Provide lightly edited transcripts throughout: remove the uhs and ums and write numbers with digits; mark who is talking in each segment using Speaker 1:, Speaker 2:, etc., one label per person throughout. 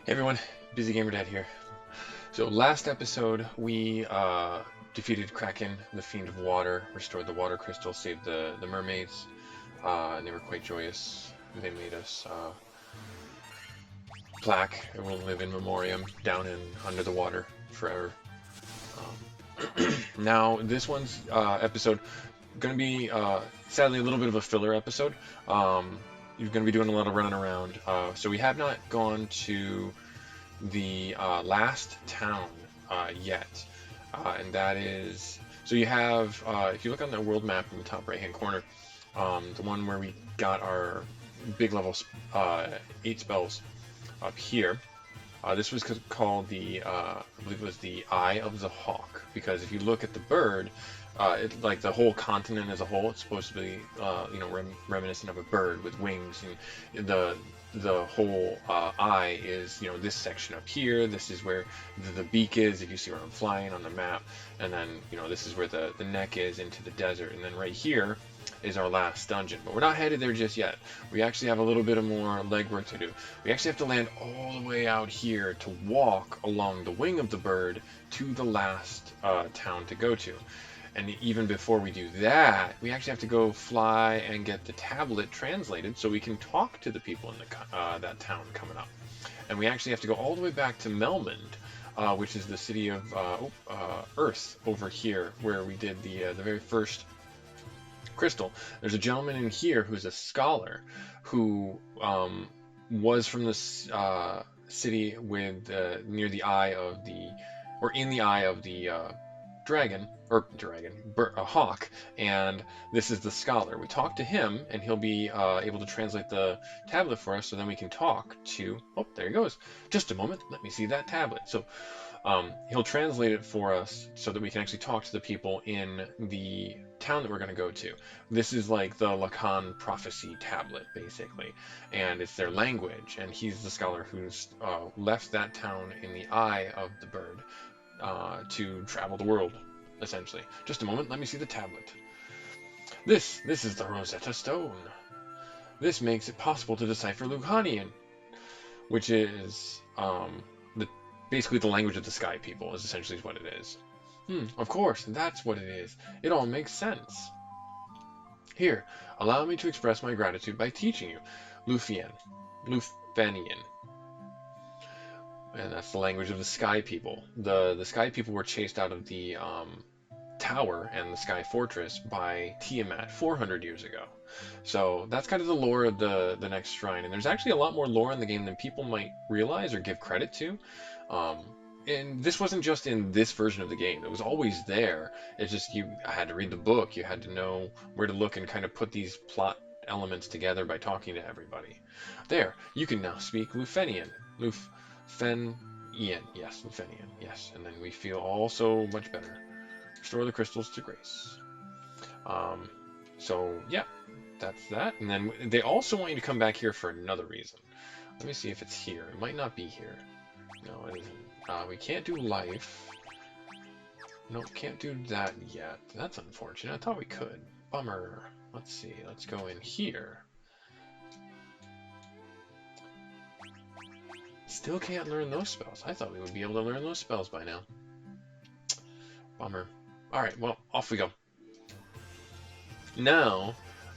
Speaker 1: Hey everyone, Busy Gamer Dad here. So last episode we defeated Kraken, the Fiend of Water, restored the water crystal, saved the mermaids, and they were quite joyous. They made us plaque. It will live in memoriam down in under the water forever. Now this one's episode going to be sadly a little bit of a filler episode. You're going to be doing a lot of running around. So we have not gone to the last town yet, and that is so you have if you look on the world map in the top right hand corner, the one where we got our big level 8 spells up here. This was called the I believe it was the Eye of the Hawk, because if you look at the bird, like the whole continent as a whole, it's supposed to be reminiscent of a bird with wings, and the whole eye is this section up here. This is where the beak is, if you see where I'm flying on the map, and then this is where the neck is into the desert, and then right here is our last dungeon. But we're not headed there just yet. We actually have a little bit of more legwork to do. We actually have to land all the way out here to walk along the wing of the bird to the last town to go to. And even before we do that, we actually have to go fly and get the tablet translated so we can talk to the people in that town coming up. And we actually have to go all the way back to Melmond, which is the city of Earth over here, where we did the very first crystal. There's a gentleman in here who's a scholar who was from this city with near the eye of the, or in the eye of the a hawk, and this is the scholar. We talk to him, and he'll be able to translate the tablet for us, so then we can talk to. Oh, there he goes. Just a moment. Let me see that tablet. So he'll translate it for us so that we can actually talk to the people in the town that we're going to go to. This is like the Lacan prophecy tablet, basically, and it's their language. And he's the scholar who's left that town in the eye of the bird to travel the world, essentially. Just a moment, let me see the tablet. This is the Rosetta Stone. This makes it possible to decipher Lufenian, which is basically the language of the sky people, is essentially what it is. Of course, that's what it is. It all makes sense. Here, allow me to express my gratitude by teaching you Lufenian. And that's the language of the sky people. The sky people were chased out of the tower and the sky fortress by Tiamat 400 years ago. So that's kind of the lore of the next shrine. And there's actually a lot more lore in the game than people might realize or give credit to. And this wasn't just in this version of the game. It was always there. It's just you had to read the book. You had to know where to look and kind of put these plot elements together by talking to everybody. There, you can now speak Lufenian. Lufenian, yes, Lufenian, yes. And then we feel all so much better. Restore the crystals to grace. So yeah, that's that. And then they also want you to come back here for another reason. Let me see if it's here. It might not be here. No, it isn't. We can't do life. Nope, can't do that yet. That's unfortunate. I thought we could. Bummer. Let's see. Let's go in here. Still can't learn those spells. I thought we would be able to learn those spells by now. Bummer. Alright, well, off we go. Now,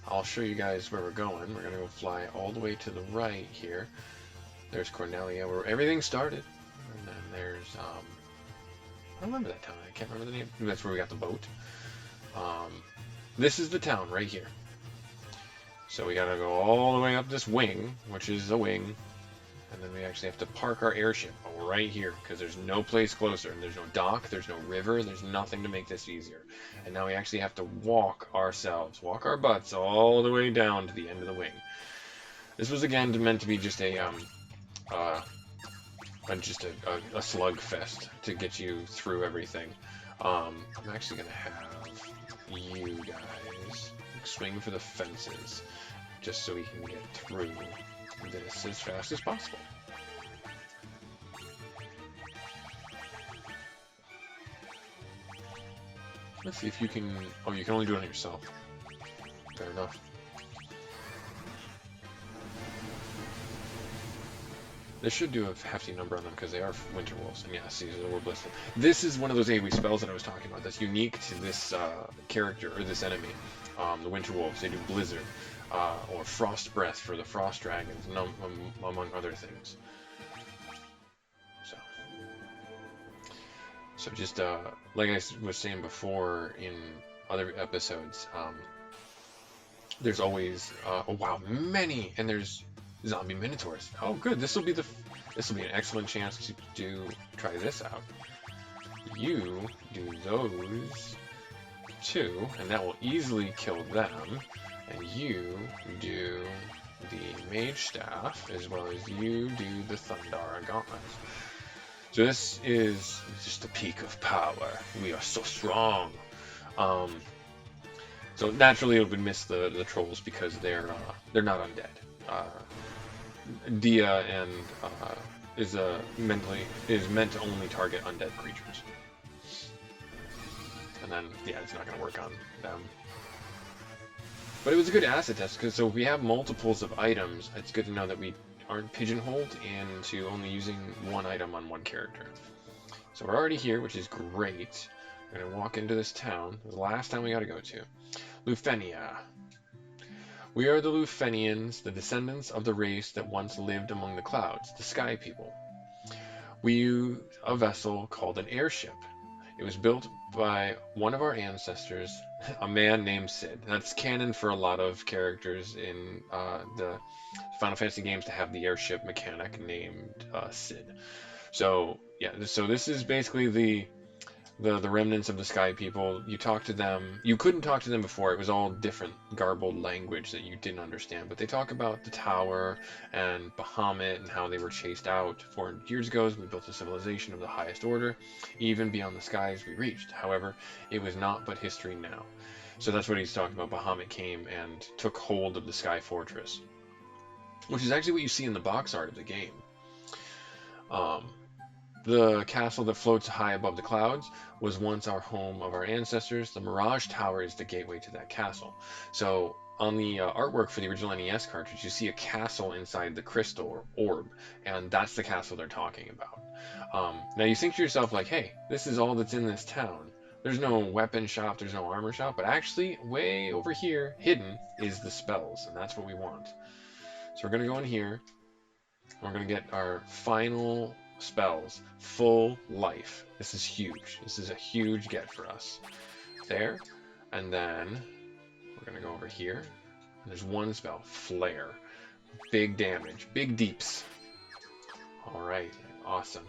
Speaker 1: I'll show you guys where we're going. We're going to go fly all the way to the right here. There's Cornelia, where everything started. And then there's, I don't remember that town. I can't remember the name. That's where we got the boat. This is the town right here. So we got to go all the way up this wing, which is a wing. And then we actually have to park our airship right here, because there's no place closer. And there's no dock, there's no river, there's nothing to make this easier. And now we actually have to walk ourselves, walk our butts all the way down to the end of the wing. This was again meant to be just a slugfest to get you through everything. I'm actually gonna have you guys swing for the fences, just so we can get through this as fast as possible. Let's see if you can. Oh, you can only do it on yourself. Fair enough. They should do a hefty number on them because they are winter wolves. And yeah, see, we're blistered. This is one of those AoE spells that I was talking about that's unique to this character, or this enemy. The winter wolves, they do blizzard, or frost breath for the frost dragons, among other things. So just like I was saying before in other episodes, there's always oh wow, many, and there's zombie minotaurs. Oh good, this will be an excellent chance to try this out. You do those two, and that will easily kill them. And you do the mage staff, as well as you do the Thundara gauntlets. So this is just the peak of power. We are so strong. So naturally it would miss the trolls because they're not undead. Dia and is meant to only target undead creatures. And then yeah, it's not going to work on them. But it was a good acid test because so if we have multiples of items, it's good to know that we aren't pigeonholed into only using one item on one character. So we're already here, which is great. We're going to walk into this town. The last town we got to go to. Lufenia. We are the Lufenians, the descendants of the race that once lived among the clouds, the Sky People. We use a vessel called an airship. It was built by one of our ancestors, a man named Sid. That's canon for a lot of characters in the Final Fantasy games to have the airship mechanic named Sid. So yeah, so this is basically the remnants of the Sky People. You talk to them. You couldn't talk to them before. It was all different garbled language that you didn't understand. But they talk about the tower and Bahamut and how they were chased out 400 years ago. We built a civilization of the highest order, even beyond the skies we reached. However, it was not but history now. So that's what he's talking about. Bahamut came and took hold of the Sky Fortress, which is actually what you see in the box art of the game. The castle that floats high above the clouds was once our home of our ancestors. The Mirage Tower is the gateway to that castle. So on the artwork for the original NES cartridge, you see a castle inside the crystal orb, and that's the castle they're talking about. Now you think to yourself like, hey, this is all that's in this town. There's no weapon shop, there's no armor shop, but actually way over here, hidden, is the spells, and that's what we want. So we're going to go in here. We're going to get our final spells, full life. This is huge. This is a huge get for us. There, and then we're going to go over here. There's one spell, Flare. Big damage, big deeps. Alright, awesome.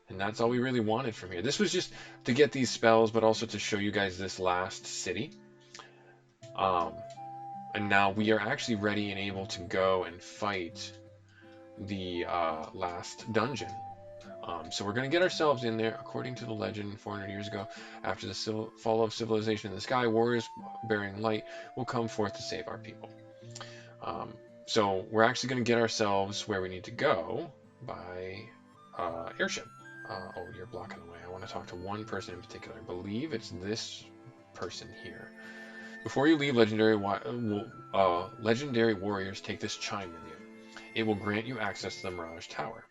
Speaker 1: And that's all we really wanted from here. This was just to get these spells, but also to show you guys this last city. And now we are actually ready and able to go and fight the last dungeon. So we're going to get ourselves in there. According to the legend, 400 years ago, after the fall of civilization in the sky, warriors bearing light will come forth to save our people. So we're actually going to get ourselves where we need to go by airship. Oh, you're blocking the way. I want to talk to one person in particular. I believe it's this person here. Before you leave, legendary warriors take this chime with you. It will grant you access to the Mirage Tower.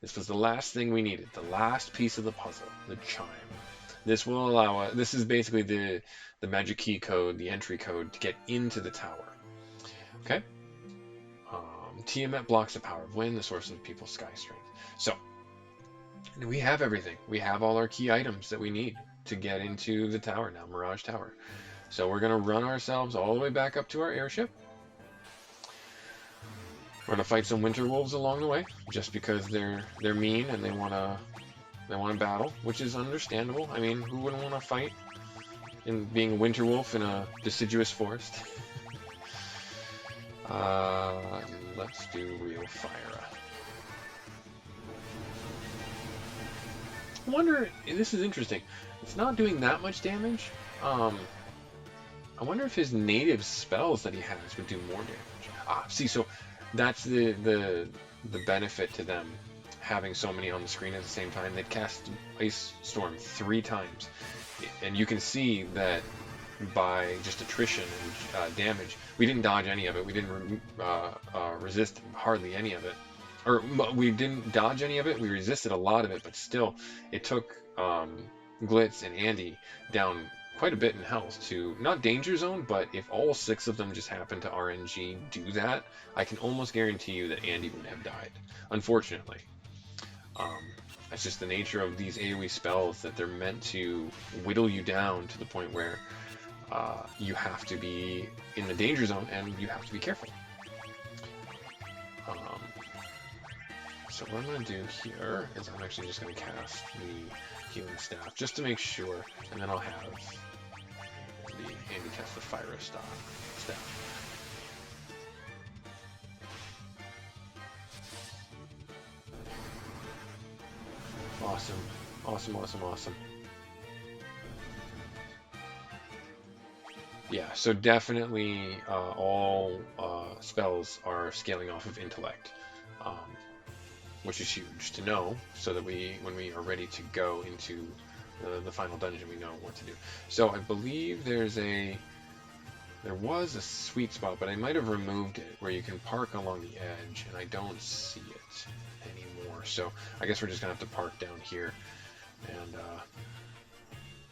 Speaker 1: This was the last thing we needed, the last piece of the puzzle, the chime. This will allow us, this is basically the magic key code, the entry code to get into the tower. Okay? Tiamat blocks the power of wind, the source of people's sky strength. So, we have everything. We have all our key items that we need to get into the tower now, Mirage Tower. So we're going to run ourselves all the way back up to our airship. We're going to fight some winter wolves along the way, just because they're mean and they want to battle, which is understandable. I mean, who wouldn't want to fight in being a winter wolf in a deciduous forest? Let's do real fire. I wonder, this is interesting. It's not doing that much damage. I wonder if his native spells that he has would do more damage. See, so that's the benefit to them having so many on the screen at the same time. They'd cast Ice Storm 3 times, and you can see that by just attrition and damage, we didn't dodge any of it. We didn't resist hardly any of it. we didn't dodge any of it. We resisted a lot of it, but still, it took Glitz and Andy down quite a bit in health to not danger zone, but if all 6 of them just happen to RNG do that, I can almost guarantee you that Andy would have died. Unfortunately, um, it's just the nature of these AoE spells that they're meant to whittle you down to the point where you have to be in the danger zone and you have to be careful. So what I'm going to do here is I'm actually just going to cast the healing staff just to make sure, and then I'll have Andy cast the fire staff. Awesome, awesome, awesome, awesome. Yeah, so definitely all spells are scaling off of intellect, um, which is huge to know, so that when we are ready to go into the final dungeon, we know what to do. So I believe there was a sweet spot, but I might have removed it, where you can park along the edge, and I don't see it anymore. So I guess we're just gonna have to park down here, and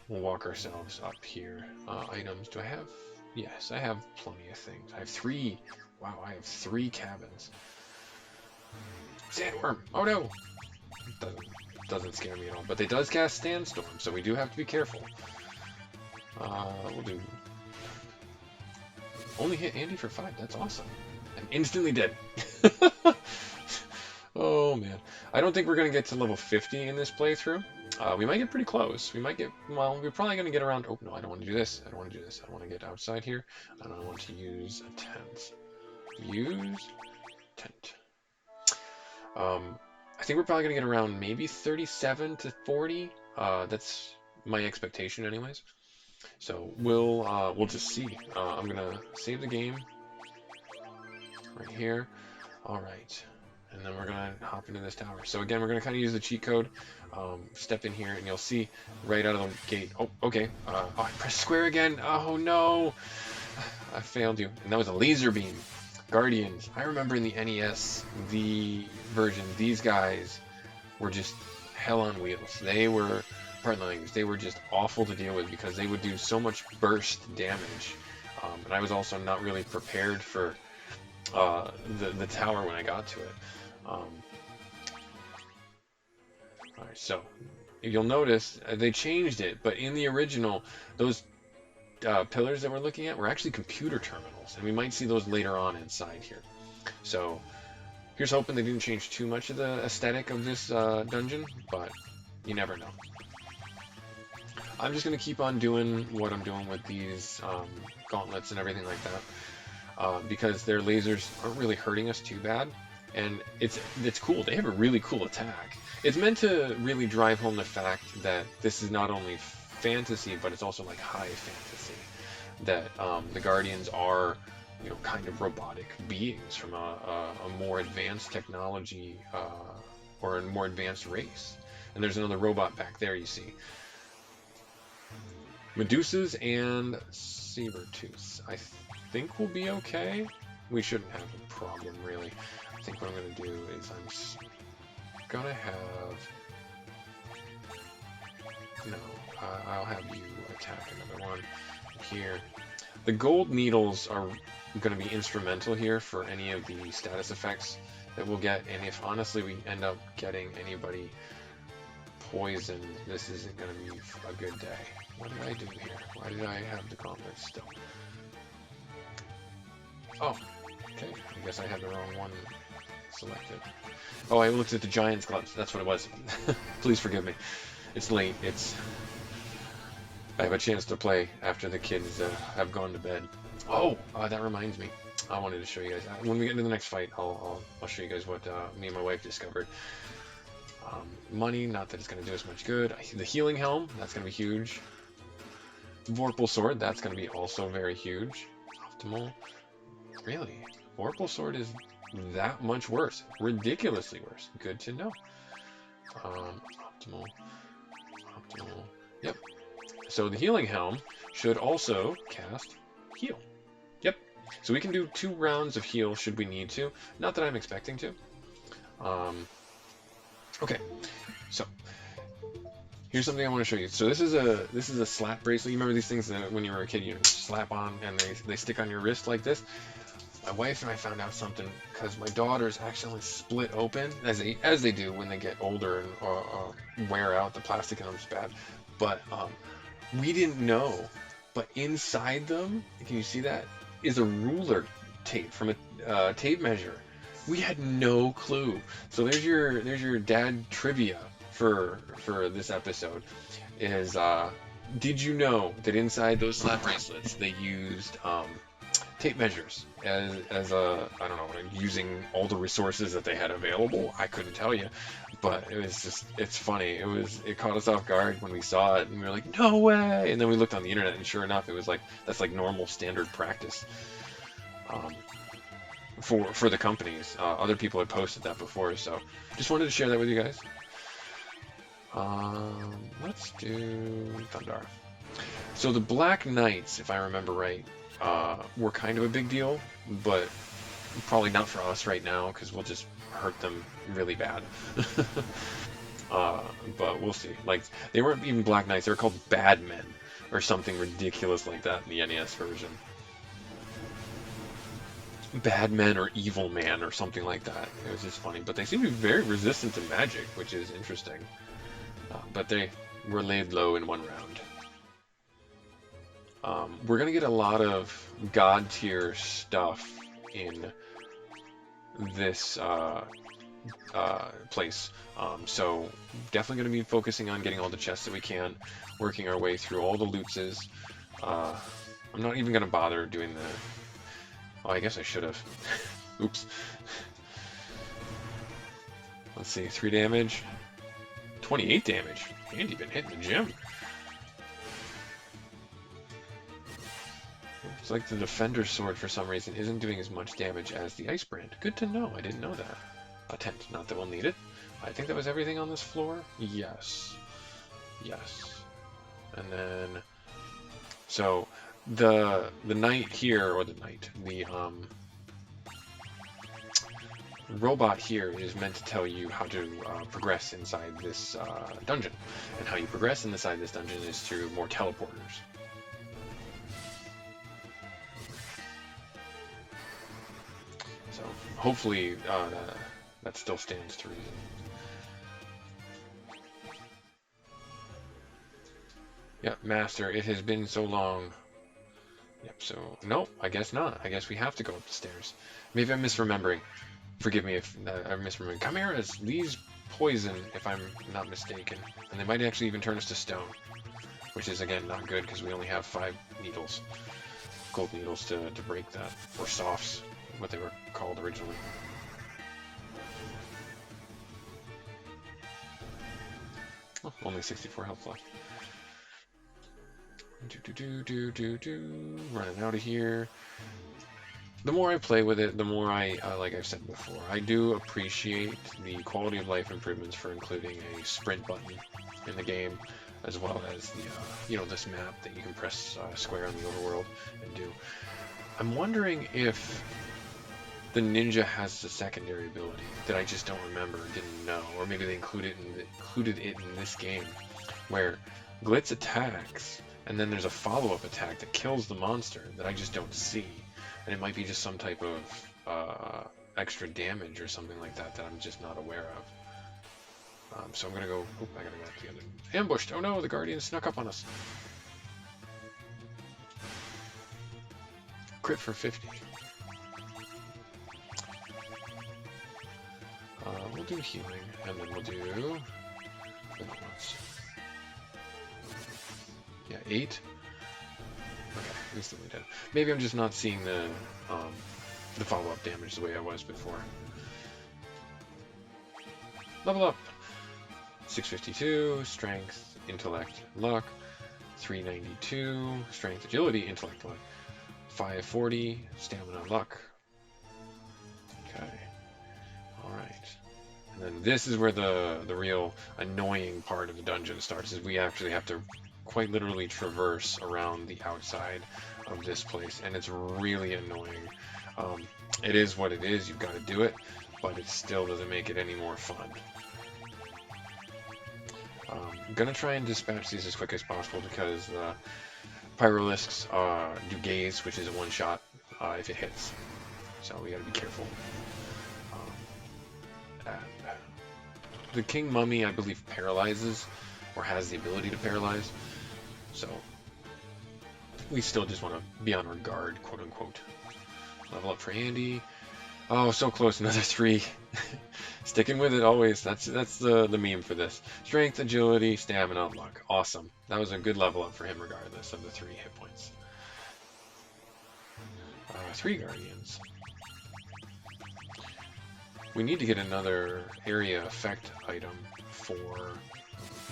Speaker 1: we'll walk ourselves up here. Items, do I have? Yes, I have plenty of things. I have 3. Wow, I have 3 cabins. Sandworm! Oh no! Doesn't scare me at all. But it does cast Sandstorm, so we do have to be careful. We'll do... Only hit Andy for 5. That's awesome. I'm instantly dead. Oh man. I don't think we're going to get to level 50 in this playthrough. We might get pretty close. We might get... Well, we're probably going to get around... Oh, no, I don't want to do this. I don't want to do this. I want to get outside here. And I want to use a tent. Use tent. I think we're probably going to get around maybe 37 to 40. That's my expectation anyways. So we'll just see. I'm going to save the game right here. All right. And then we're going to hop into this tower. So again, we're going to kind of use the cheat code. Step in here and you'll see right out of the gate. Oh, okay. Oh, I pressed square again. Oh no. I failed you. And that was a laser beam. Guardians. I remember in the NES, the version, these guys were just hell on wheels. They were, pardon the language, they were just awful to deal with because they would do so much burst damage. And I was also not really prepared for the tower when I got to it. Alright, so you'll notice they changed it, but in the original, those pillars that we're looking at were actually computer terminals, and we might see those later on inside here. So here's hoping they didn't change too much of the aesthetic of this dungeon, but you never know. I'm just going to keep on doing what I'm doing with these gauntlets and everything like that, because their lasers aren't really hurting us too bad, and it's cool. They have a really cool attack. It's meant to really drive home the fact that this is not only fantasy, but it's also like high fantasy. That the Guardians are, you know, kind of robotic beings from a more advanced technology or a more advanced race. And there's another robot back there, you see. Medusas and Sabertooths. I think we'll be okay. We shouldn't have a problem, really. I think what I'm going to do is I'm going to have... No, I'll have you attack another one here. The gold needles are going to be instrumental here for any of the status effects that we'll get, and if honestly we end up getting anybody poisoned, this isn't going to be a good day. What did I do here? Why did I have the gauntlet still? Oh, okay. I guess I had the wrong one selected. Oh, I looked at the Giant's gloves. That's what it was. Please forgive me. It's late. I have a chance to play after the kids have gone to bed. Oh, that reminds me. I wanted to show you guys. When we get into the next fight, I'll show you guys what me and my wife discovered. Money, not that it's going to do us much good. The healing helm, that's going to be huge. Vorpal sword, that's going to be also very huge. Optimal. Really? Vorpal sword is that much worse. Ridiculously worse. Good to know. Optimal. Yep. So the healing helm should also cast heal. Yep. So we can do 2 rounds of heal should we need to. Not that I'm expecting to. Okay, so here's something I want to show you. So this is a slap bracelet. You remember these things that when you were a kid you slap on and they stick on your wrist like this? My wife and I found out something because my daughters accidentally split open, as they do when they get older and wear out. The plastic in them is bad, but we didn't know. But inside them, can you see that? Is a ruler tape from a tape measure. We had no clue. So there's your dad trivia for this episode. Is did you know that inside those slap bracelets they used tape measures as a, I don't know, using all the resources that they had available? I couldn't tell you, but it was just, it's funny. It caught us off guard when we saw it, and we were like, no way. And then we looked on the internet, and sure enough, it was like, that's like normal standard practice for the companies. Other people had posted that before, so just wanted to share that with you guys. Let's do Thundar. So the Black Knights, if I remember right, were kind of a big deal, but probably not for us right now because we'll just hurt them really bad. But we'll see. Like, they weren't even Black Knights, they were called Bad Men or something ridiculous like that in the NES version. Bad Men or Evil Man or something like that. It was just funny, but they seem to be very resistant to magic, which is interesting. But they were laid low in one round. We're going to get a lot of God tier stuff in this place. So definitely going to be focusing on getting all the chests that we can, working our way through all the lootses. I'm not even going to bother doing the... Oh, I guess I should have. Oops. Let's see, 3 damage. 28 damage. Andy been hitting the gym. It's like the Defender's Sword, for some reason, isn't doing as much damage as the Ice Brand. Good to know. I didn't know that. A tent. Not that we'll need it. I think that was everything on this floor. Yes. Yes. And then... So, the knight here, or the robot here is meant to tell you how to progress inside this dungeon. And how you progress inside this dungeon is through more teleporters. So hopefully that still stands to reason. Yep, Master, it has been so long. Yep, so, no, I guess not. I guess we have to go up the stairs. Maybe I'm misremembering. Forgive me if I'm misremembering. Chimera's leaves poison, if I'm not mistaken. And they might actually even turn us to stone. Which is, again, not good, because we only have 5 needles. Gold needles to break that. Or softs, what they were called originally. Oh, only 64 health left. Running out of here. The more I play with it, the more like I've said before, I do appreciate the quality of life improvements for including a sprint button in the game, as well as the, this map that you can press square on the overworld and do. I'm wondering if the ninja has a secondary ability that I just don't remember, didn't know, or maybe they included it in this game, where Glitz attacks, and then there's a follow-up attack that kills the monster that I just don't see. And it might be just some type of extra damage or something like that that I'm just not aware of. So I'm going to go... Oh, I got to go up the other... Ambushed! Oh no, the Guardian snuck up on us. Crit for 50. We'll do healing, and then we'll do... Yeah, 8. Okay, instantly dead. Maybe I'm just not seeing the follow-up damage the way I was before. Level up! 652, Strength, Intellect, Luck. 392, Strength, Agility, Intellect, Luck. 540, Stamina, Luck. Okay. Alright. And then this is where the real annoying part of the dungeon starts, is we actually have to quite literally traverse around the outside of this place, and it's really annoying. It is what it is, you've got to do it, but it still doesn't make it any more fun. I'm gonna try and dispatch these as quick as possible because Pyrolisks do gaze, which is a one-shot if it hits. So we gotta be careful. And the King Mummy, I believe, paralyzes, or has the ability to paralyze. So we still just want to be on our guard, quote unquote. Level up for Andy. Oh, so close, another 3. Sticking with it always. That's the meme for this. Strength, agility, stamina, luck. Awesome. That was a good level up for him regardless of the 3 hit points. 3 guardians. We need to get another area effect item for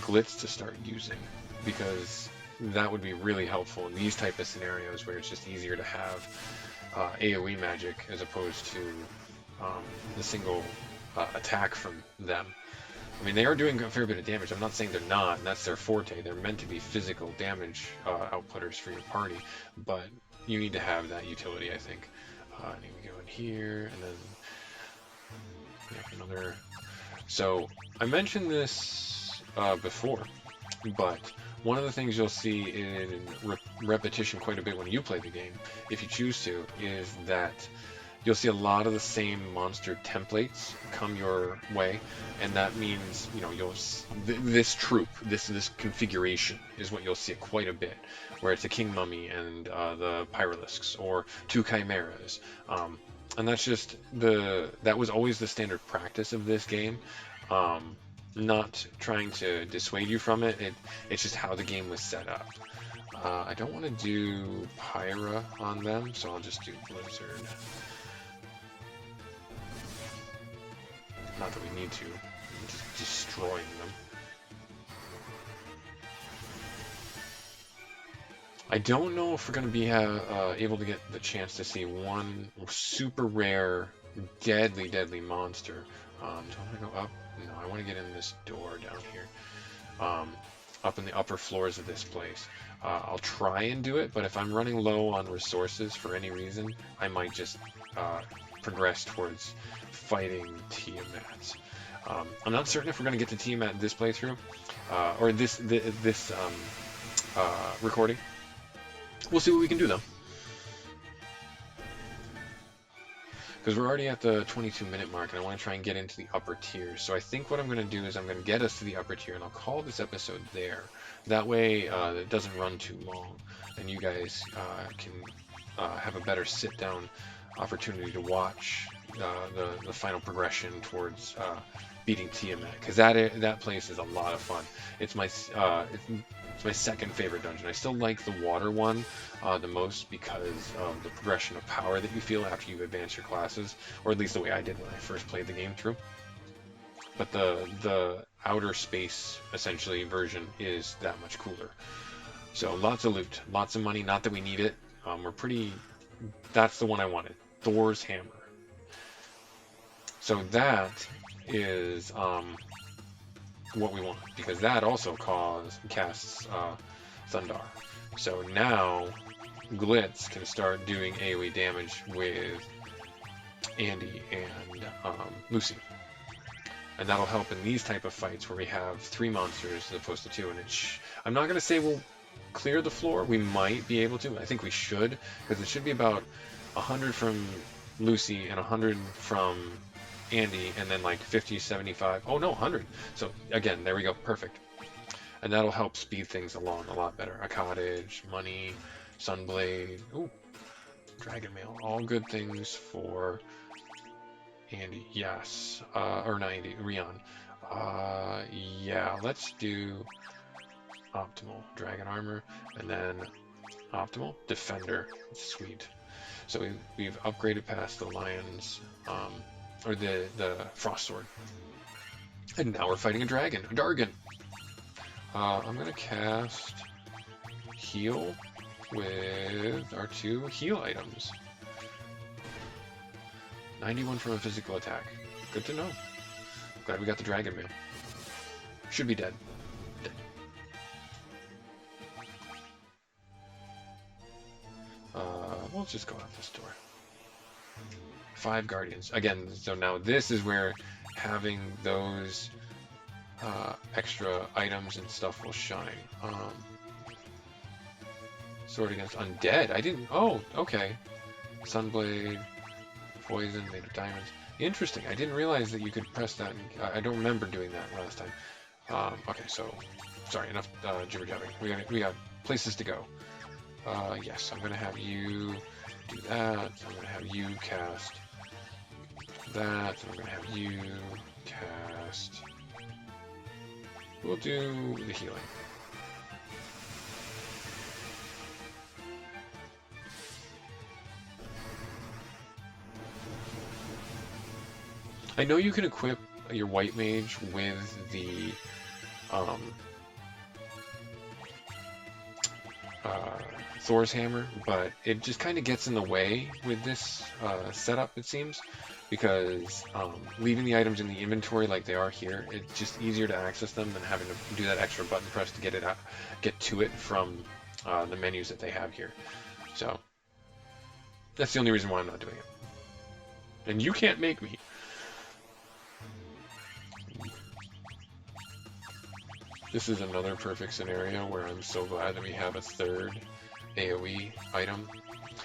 Speaker 1: Glitz to start using, because that would be really helpful in these type of scenarios where it's just easier to have AoE magic as opposed to the single attack from them. I mean, they are doing a fair bit of damage. I'm not saying they're not, and that's their forte. They're meant to be physical damage outputters for your party, but you need to have that utility, I think. I need to go in here, and then another. So I mentioned this before, but one of the things you'll see in repetition quite a bit when you play the game, if you choose to, is that you'll see a lot of the same monster templates come your way, and that means, you know, this troop, this configuration is what you'll see quite a bit, where it's a King Mummy and the Pyrolisks, or 2 Chimeras, and that's just that was always the standard practice of this game. Not trying to dissuade you from it. It's just how the game was set up. I don't want to do Pyra on them, so I'll just do Blizzard. Not that we need to. I'm just destroying them. I don't know if we're going to be able to get the chance to see one super rare, deadly monster. Do I want to go up? No, I want to get in this door down here. Up in the upper floors of this place. I'll try and do it, but if I'm running low on resources for any reason, I might just progress towards fighting Tiamat. I'm not certain if we're going to get to Tiamat this playthrough, or this recording. We'll see what we can do, though. Because we're already at the 22-minute mark, and I want to try and get into the upper tiers. So I think what I'm going to do is I'm going to get us to the upper tier, and I'll call this episode there. That way it doesn't run too long, and you guys can have a better sit-down opportunity to watch the final progression towards beating Tiamat. Because that place is a lot of fun. It's my second favorite dungeon. I still like the water one the most because of the progression of power that you feel after you advance your classes, or at least the way I did when I first played the game through. But the outer space, essentially, version is that much cooler. So lots of loot, lots of money, not that we need it. That's the one I wanted, Thor's Hammer. So that is what we want, because that also casts Thundar. So now Glitz can start doing AoE damage with Andy and Lucy, and that'll help in these type of fights where we have 3 monsters as opposed to 2. And I'm not going to say we'll clear the floor. We might be able to. I think we should, because it should be about 100 from Lucy and 100 from Andy, and then like 50, 75. Oh no, 100. So again, there we go, perfect. And that'll help speed things along a lot better. A cottage, money, Sunblade, ooh, Dragon Mail, all good things for Andy. Yes, or not Andy, Rion. Yeah, let's do Optimal Dragon Armor, and then Optimal Defender. Sweet. So we've upgraded past the Lions. Or the Frost Sword. And now we're fighting a dragon, a Dargon. I'm going to cast Heal with our 2 heal items. 91 from a physical attack. Good to know. Glad we got the Dragon Mail. Should be dead. We'll just go out this door. 5 guardians. Again, so now this is where having those extra items and stuff will shine. Sword against undead. I didn't. Oh, okay. Sunblade, poison made of diamonds. Interesting. I didn't realize that you could press that. I don't remember doing that last time. Okay, so sorry. Enough jibber jabbing. We got places to go. Yes, I'm gonna have you do that. I'm gonna have you cast that. And I'm gonna have you cast. We'll do the healing. I know you can equip your white mage with the Thor's hammer, but it just kind of gets in the way with this setup, it seems, because leaving the items in the inventory like they are here, it's just easier to access them than having to do that extra button press to get to it from the menus that they have here. So that's the only reason why I'm not doing it. And you can't make me. This is another perfect scenario where I'm so glad that we have a third AoE item.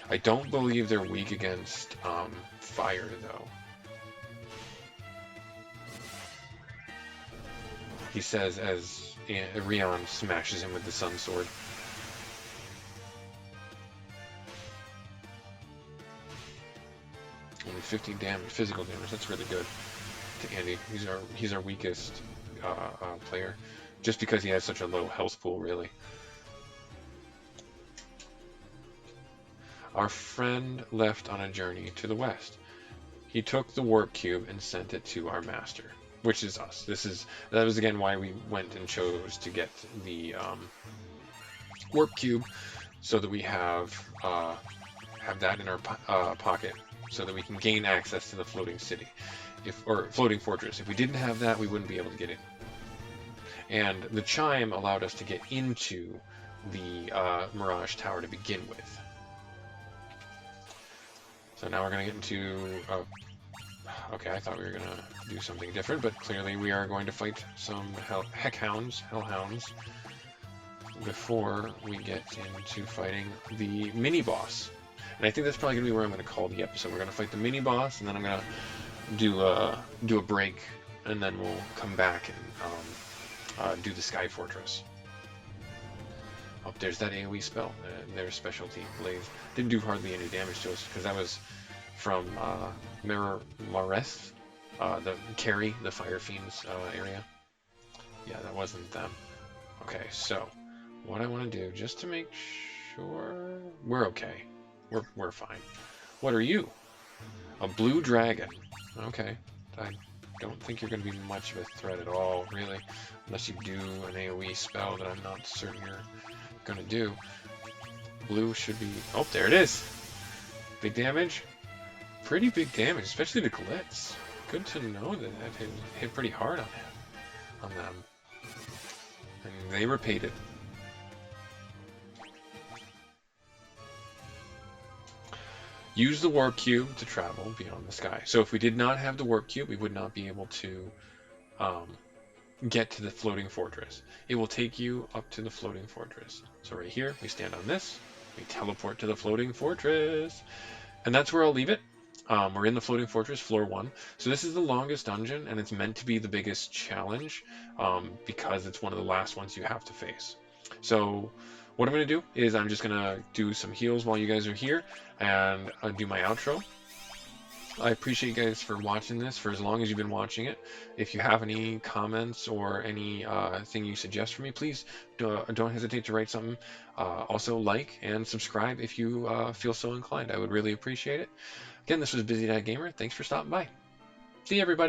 Speaker 1: I don't believe they're weak against fire, though. He says as Rion smashes him with the Sun Sword. Only 15 damage, physical damage. That's really good to Andy. He's our weakest player, just because he has such a low health pool, really. Our friend left on a journey to the west. He took the warp cube and sent it to our master, which is us. That was again why we went and chose to get the warp cube, so that we have that in our pocket, so that we can gain access to the floating city, or floating fortress. If we didn't have that, we wouldn't be able to get in. And the chime allowed us to get into the Mirage Tower to begin with. So now we're going to get into... okay, I thought we were going to do something different, but clearly we are going to fight some hellhounds, before we get into fighting the mini-boss. And I think that's probably going to be where I'm going to call the episode. We're going to fight the mini-boss, and then I'm going to do a break, and then we'll come back and do the Sky Fortress. Oh, there's that AoE spell, their specialty, Blaze. Didn't do hardly any damage to us, because that was from Mareth, the Carry, the Fire Fiends area. Yeah, that wasn't them. Okay, so what I want to do, just to make sure we're okay. We're fine. What are you? A blue dragon. Okay. I don't think you're going to be much of a threat at all, really. Unless you do an AoE spell that I'm not certain you're going to do. Blue should be... Oh, there it is! Big damage? Pretty big damage, especially the glitz. Good to know that that hit pretty hard on them. And they repaid it. Use the warp cube to travel beyond the sky. So if we did not have the warp cube, we would not be able to get to the floating fortress. It will take you up to the floating fortress. So right here, we stand on this, we teleport to the floating fortress, and that's where I'll leave it. We're in the floating fortress, floor 1. So this is the longest dungeon, and it's meant to be the biggest challenge because it's one of the last ones you have to face. So what I'm going to do is I'm just going to do some heals while you guys are here, and do my outro. I appreciate you guys for watching this for as long as you've been watching it. If you have any comments or any thing you suggest for me, please don't hesitate to write something. Also like and subscribe if you feel so inclined. I would really appreciate it. Again, this was Busy Dad Gamer. Thanks for stopping by. See you, everybody.